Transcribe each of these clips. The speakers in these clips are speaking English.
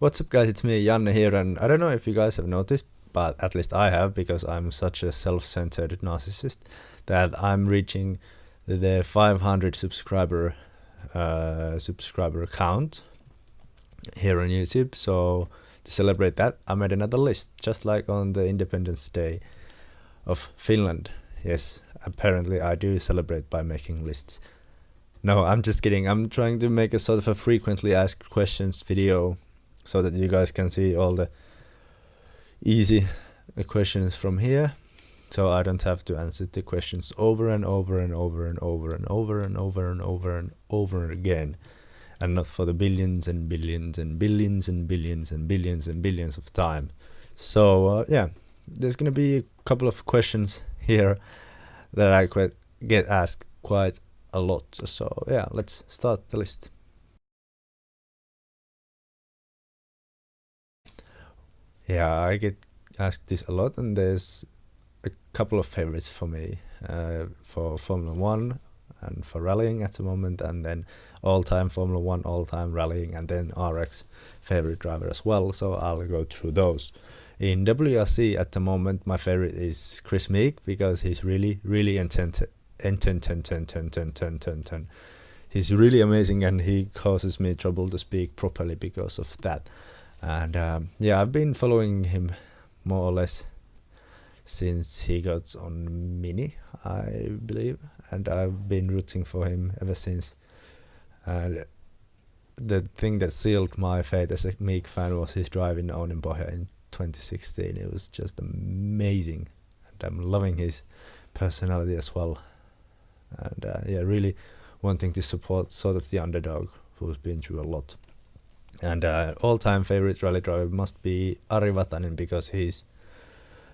What's up guys, it's me Janne here, and I don't know if you guys have noticed, but at least I have, because I'm such a self-centered narcissist, that I'm reaching the 500 subscriber count here on YouTube. So to celebrate that, I made another list, just like on the Independence Day of Finland. Yes, apparently I do celebrate by making lists. No, I'm just kidding. I'm trying to make a sort of a frequently asked questions video so that you guys can see all the easy questions from here, so I don't have to answer the questions over and over and over and over and over and over and over and over again, and not for the billions and billions and billions and billions and billions and billions of time. So yeah, there's gonna be a couple of questions here that I get asked quite a lot. So yeah, let's start the list. Yeah, I get asked this a lot, and there's a couple of favorites for me, for Formula 1 and for rallying at the moment, and then all-time Formula 1, all-time rallying, and then RX favorite driver as well. So I'll go through those. In WRC at the moment, my favorite is Chris Meek, because he's really he's really amazing, and he causes me trouble to speak properly because of that. And yeah, I've been following him more or less since he got on Mini, I believe, and I've been rooting for him ever since. And the thing that sealed my fate as a Meek fan was his drive in Onnenboje in 2016. It was just amazing, and I'm loving his personality as well. And yeah, really wanting to support sort of the underdog who's been through a lot. And all-time favorite rally driver must be Ari Vatanen, because his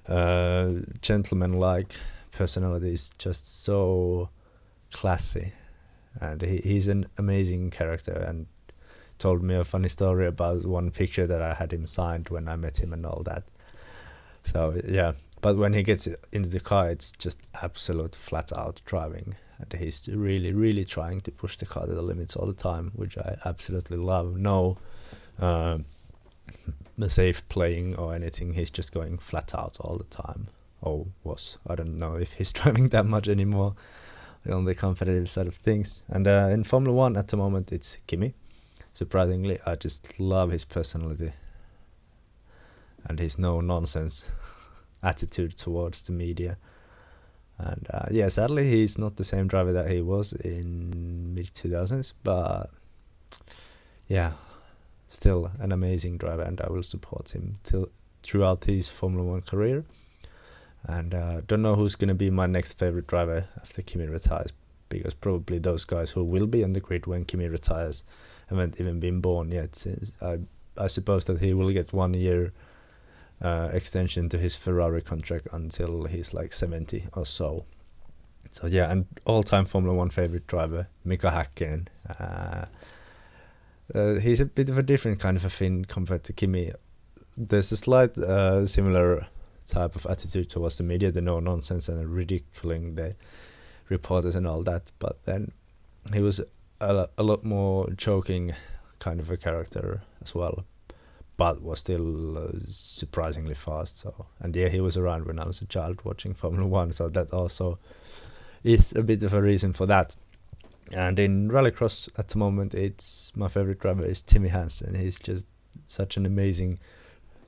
gentleman-like personality is just so classy, and he's an amazing character, and told me a funny story about one picture that I had him signed when I met him and all that. So yeah, but when he gets into the car, it's just absolute flat-out driving, and he's really trying to push the car to the limits all the time, which I absolutely love. No safe playing or anything, he's just going flat out all the time. I don't know if he's driving that much anymore on the competitive side of things. And in Formula 1 at the moment, it's Kimi. Surprisingly, I just love his personality and his no-nonsense attitude towards the media. And yeah, sadly, he's not the same driver that he was in mid-2000s, but yeah, still an amazing driver, and I will support him throughout his Formula 1 career. And don't know who's going to be my next favorite driver after Kimi retires, because probably those guys who will be on the grid when Kimi retires haven't even been born yet. Since I suppose that he will get 1 year extension to his Ferrari contract until he's like 70 or so. So yeah, and all-time Formula 1 favorite driver, Mika Häkkinen. He's a bit of a different kind of a Finn compared to Kimi. There's a slight similar type of attitude towards the media, the no-nonsense and ridiculing the reporters and all that, but then he was a lot more joking kind of a character as well, but was still surprisingly fast. So, and yeah, he was around when I was a child watching Formula 1, so that also is a bit of a reason for that. And in Rallycross at the moment, it's my favorite driver is Timmy Hansen. He's just such an amazing,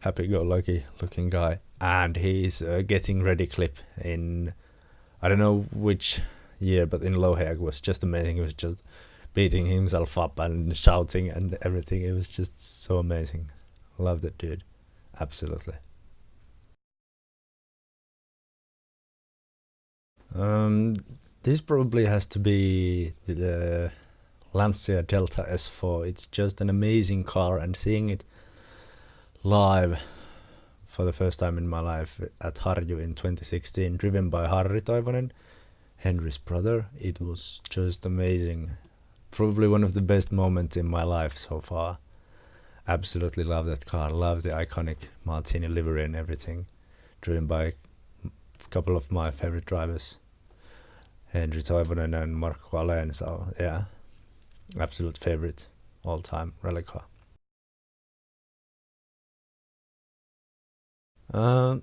happy-go-lucky looking guy, and he's getting ready clip in, I don't know which year, but in Lohaug was just amazing. He was just beating himself up and shouting and everything. It was just so amazing. Love that dude, absolutely. This probably has to be the Lancia Delta S4. It's just an amazing car, and seeing it live for the first time in my life at Harju in 2016, driven by Harri Toivonen, Henry's brother, it was just amazing. Probably one of the best moments in my life so far. Absolutely love that car. Love the iconic Martini livery and everything. Driven by a couple of my favorite drivers, Henry Toivonen and Markku Alén. So yeah, absolute favorite all-time rally car. Um,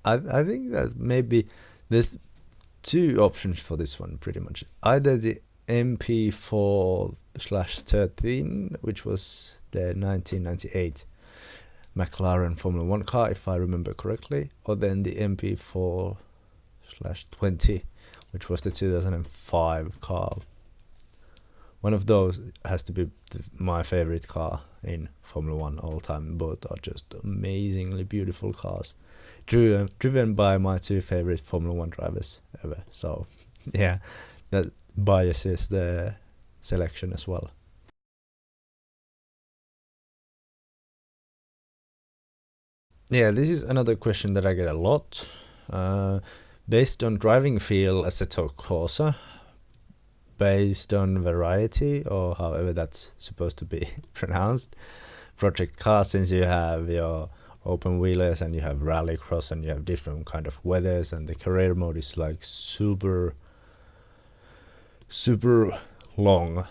I think that maybe there's two options for this one pretty much. Either the MP4/13, which was the 1998 McLaren Formula One car, if I remember correctly, or then the MP4/20, which was the 2005 car. One of those has to be my favorite car in Formula One all time. Both are just amazingly beautiful cars, driven by my two favorite Formula One drivers ever. So, yeah, that biases the selection as well. Yeah, this is another question that I get a lot. Based on driving feel, Assetto Corsa. Based on variety, or however that's supposed to be pronounced, Project Car, since you have your open wheelers and you have rallycross and you have different kind of weathers, and the career mode is like super long,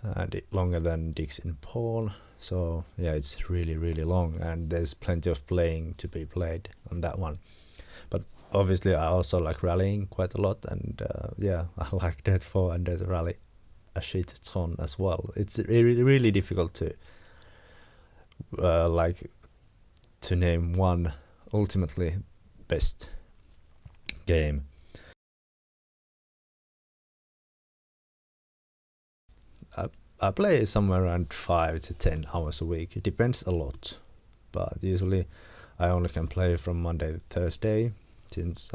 and longer than Dixon Paul. So yeah, it's really long, and there's plenty of playing to be played on that one. But obviously I also like rallying quite a lot, and yeah, I like Dirt 4 and Dirt Rally a shit ton as well. It's really difficult to like to name one ultimately best game. I play somewhere around 5 to 10 hours a week. It depends a lot, but usually I only can play from Monday to Thursday, since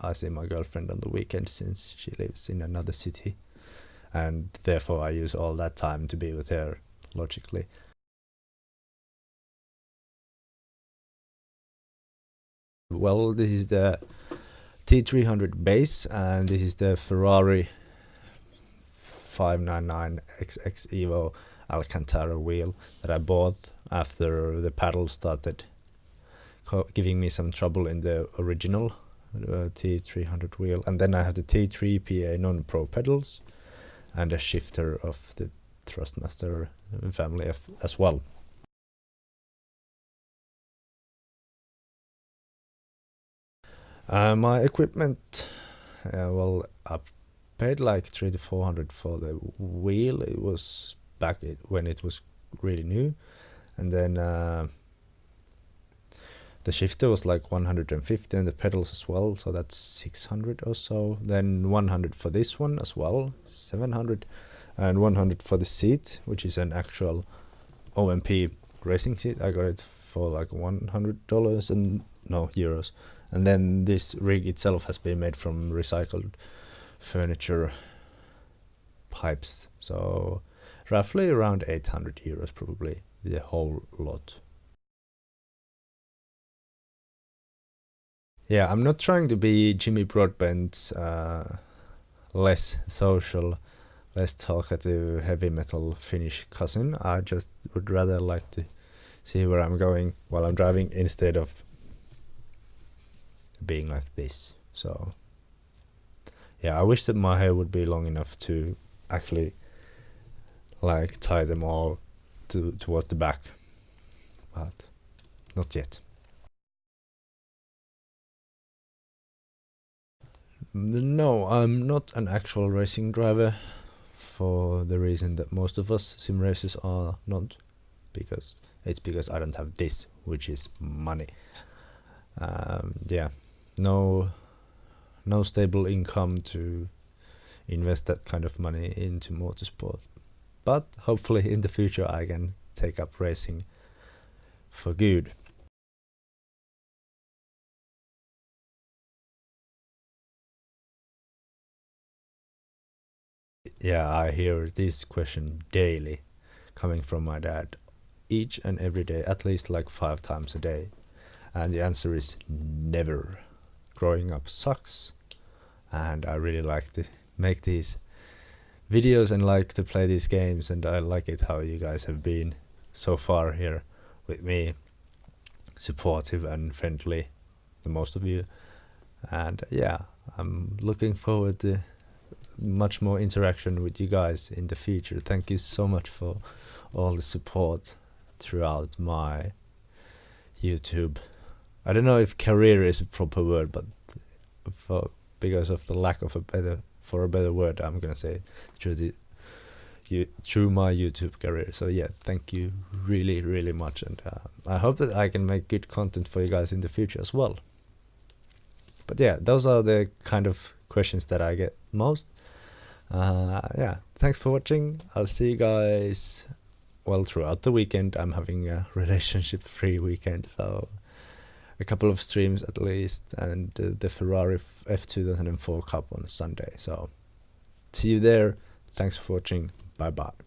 I see my girlfriend on the weekend, since she lives in another city, and therefore I use all that time to be with her, logically. Well, this is the T300 base, and this is the Ferrari 599 XX Evo Alcantara wheel that I bought after the paddle started giving me some trouble in the original T300 wheel. And then I have the T3 PA non-pro pedals and a shifter of the Thrustmaster family as well. My equipment, well, I paid like 300 to 400 for the wheel. It was back when it was really new, and then the shifter was like 150, and the pedals as well, so that's 600 or so. Then 100 for this one as well, 700, and 100 for the seat, which is an actual OMP racing seat. I got it for like $100 and no euros. And then this rig itself has been made from recycled furniture pipes, so roughly around 800 euros probably, the whole lot. Yeah, I'm not trying to be Jimmy Broadbent's less social, less talkative heavy metal Finnish cousin. I just would rather like to see where I'm going while I'm driving, instead of being like this. So yeah, I wish that my hair would be long enough to actually like tie them all toward the back, but not yet. No, I'm not an actual racing driver, for the reason that most of us sim racers are not, because I don't have this, which is money. Yeah, no stable income to invest that kind of money into motorsport. But hopefully in the future I can take up racing for good. Yeah, I hear this question daily coming from my dad, each and every day, at least like 5 times a day. And the answer is never. Growing up sucks, and I really like to make these videos and like to play these games, and I like it how you guys have been so far here with me, supportive and friendly, the most of you. And yeah, I'm looking forward to much more interaction with you guys in the future. Thank you so much for all the support throughout my YouTube. I don't know if career is a proper word, but because of the lack of a better word, I'm gonna say through my YouTube career. So yeah, thank you really, really much, and I hope that I can make good content for you guys in the future as well. But yeah, those are the kind of questions that I get most. Yeah, thanks for watching. I'll see you guys throughout the weekend. I'm having a relationship-free weekend, so a couple of streams at least, and the Ferrari F2004 Cup on Sunday. So see you there. Thanks for watching. Bye bye.